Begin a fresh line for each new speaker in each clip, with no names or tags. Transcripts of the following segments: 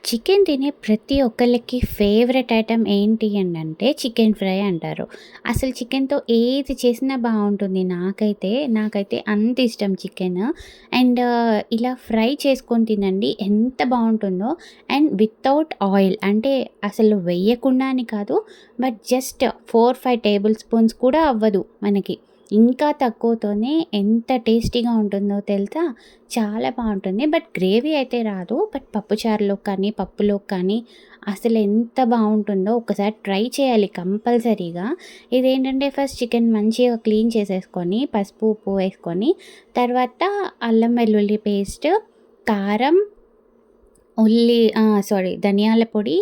Chicken తినే ప్రతి ఒక్కళ్ళకి ఫేవరెట్ ఐటెమ్ ఏంటి అంటే చికెన్ ఫ్రై అంటారు. అసలు చికెన్‌తో ఏది చేసినా బావుంటుంది. నాకైతే అంత ఇష్టం చికెన్. అండ్ ఇలా ఫ్రై చేసుకొని తినండి ఎంత బావుంటుందో. అండ్ వితౌట్ ఆయిల్ అంటే అసలు వేయకుండా అని కాదు. బట్ జస్ట్ 4, 5 టేబుల్ స్పూన్స్ కూడా అవ్వదు మనకి. ఇంకా తక్కువతోనే ఎంత టేస్టీగా ఉంటుందో తెలుసా? చాలా బావుంటుంది. బట్ గ్రేవీ అయితే రాదు. బట్ పప్పుచారులోకి కానీ, పప్పులోకి కానీ అసలు ఎంత బావుంటుందో ఒకసారి ట్రై చేయాలి కంపల్సరీగా. ఇదేంటంటే ఫస్ట్ చికెన్ మంచిగా క్లీన్ చేసేసుకొని, పసుపు, ఉప్పు వేసుకొని, తర్వాత అల్లం వెల్లుల్లి పేస్ట్, కారం, ధనియాల పొడి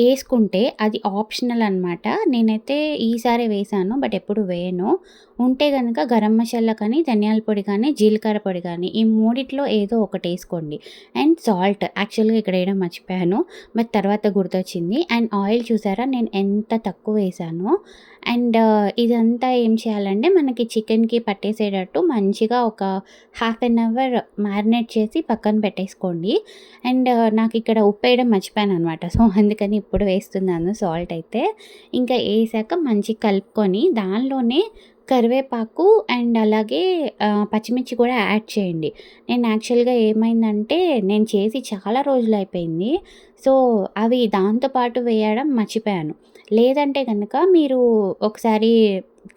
ఏసుకుంటే అది ఆప్షనల్ అనమాట. నేనైతే ఈసారే వేశాను. బట్ ఎప్పుడు వేయను. ఉంటే గనక గరం మసాలా కానీ, ధనియాల పొడి కానీ, జీలకర్ర పొడి కానీ ఈ మూడిట్లో ఏదో ఒకటేసుకోండి. అండ్ సాల్ట్ యాక్చువల్‌గా ఇక్కడ ఎయడం మర్చిపోయాను. బట్ తర్వాత గుర్తొచ్చింది. అండ్ ఆయిల్ చూసారా నేను ఎంత తక్కువ వేశానో. అండ్ ఇదంతా ఏం చేయాలంటే మనకి చికెన్‌కి పట్టేసేటట్టు మంచిగా ఒక హాఫ్ ఎన్ అవర్ మ్యారినేట్ చేసి పక్కన పెట్టేసుకోండి. అండ్ నాకిక్కడ ఉప్పేయడం మర్చిపోయాననమాట. సో, అందుకని ఇప్పుడు వేస్తున్నాను సాల్ట్ అయితే. ఇంకా ఏసాక మంచిగా కలుపుకొని దానిలోనే కరివేపాకు అండ్ అలాగే పచ్చిమిర్చి కూడా యాడ్ చేయండి. నేను యాక్చువల్‌గా ఏమైందంటే నేను చేసి చాలా రోజులయిపోయింది. సో, అవి దాంతో పాటు వేయడం మర్చిపోయాను. లేదంటే గనక మీరు ఒకసారి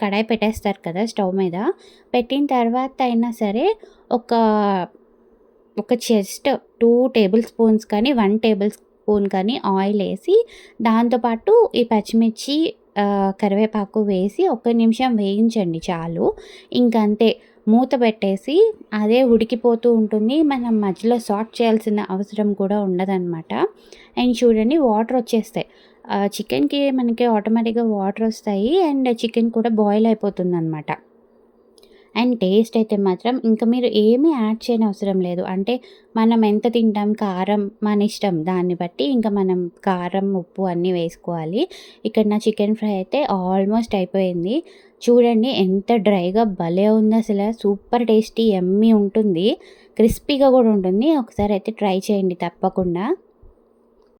కడాయి పెట్టేస్తారు కదా స్టవ్ మీద. పెట్టిన తర్వాత అయినా సరే ఒక జస్ట్ 2 టేబుల్ స్పూన్స్ కానీ, 1 టేబుల్ స్పూన్ కానీ ఆయిలేసి దాంతో పాటు ఈ పచ్చిమిర్చి, కరివేపాకు వేసి ఒక్క నిమిషం వేయించండి చాలు. ఇంకంతే మూత పెట్టేసి అదే ఉడికిపోతూ ఉంటుంది. మనం మధ్యలో సార్ట్ చేయాల్సిన అవసరం కూడా ఉండదనమాట. అండ్ చూడండి వాటరొచ్చేస్తాయి. చికెన్‌కి మనకి ఆటోమేటిక్‌గా వాటరొస్తాయి. అండ్ చికెన్ కూడా బాయిల్ అయిపోతుందనమాట. అండ్ టేస్ట్ అయితే మాత్రం ఇంక మీరు ఏమీ యాడ్ చేయనవసరం లేదు. అంటే మనం ఎంత తింటాం కారం మన ఇష్టం. దాన్ని బట్టి ఇంక మనం కారం, ఉప్పు అన్నీ వేసుకోవాలి. ఇక్కడ నా చికెన్ ఫ్రై అయితే ఆల్మోస్ట్ అయిపోయింది. చూడండి ఎంత డ్రైగా భలే ఉందసల. సూపర్ టేస్టీ యమ్మీ ఉంటుంది. క్రిస్పీగా కూడా ఉంటుంది. ఒకసారి అయితే ట్రై చేయండి తప్పకుండా.